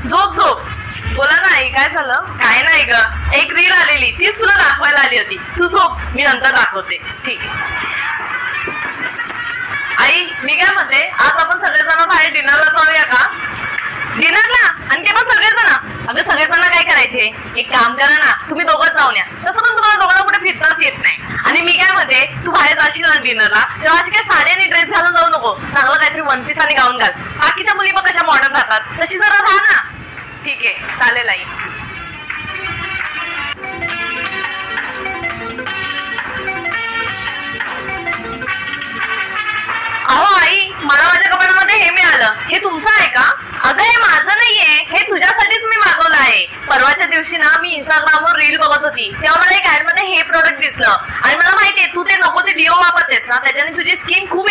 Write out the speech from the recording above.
झोप झोप. बोला ना आई, काय झालं? काय नाही ग, एक रील आलेली, तीच तुला दाखवायला आली होती. तू झोप, मी नंतर दाखवते. ठीक आहे आई, मी काय म्हणते, आज आपण सगळेजण बाहेर डिनरला जाऊया का? डिनरला? आणि ते पण सगळेजण? अगं सगळेजण काय करायचे, एक काम करा ना, तुम्ही दोघंच जाऊन या. तसं पण तुम्हाला दोघांना कुठे फिरताच येत नाही. आणि मी काय म्हणते, तू बाहेर जाशील ना डिनरला, तेव्हा अशी काय साडी आणि ड्रेस घालून जाऊ नको. चांगलं काहीतरी वन पीस आणि गाऊन घाल. बाकीच्या मुली पण कशा मॉडर्न राहतात, तशी जरा राहा ना. ठीक आहे, चालेल आई. अहो आई, मला माझ्या कपाटामध्ये हे मिळालं. हे तुमचं आहे का? अगं हे माझं नाहीये, हे तुझ्यासाठीच मी मागवलं आहे. परवाच्या दिवशी ना मी इंस्टाग्रामवर रील बघत होती, तेव्हा मला एक ऍड मध्ये हे प्रोडक्ट दिसलं. आणि मला माहितीये तू ते नको ते डिओ वापरतेस ना, त्याच्याने तुझी स्किन खूप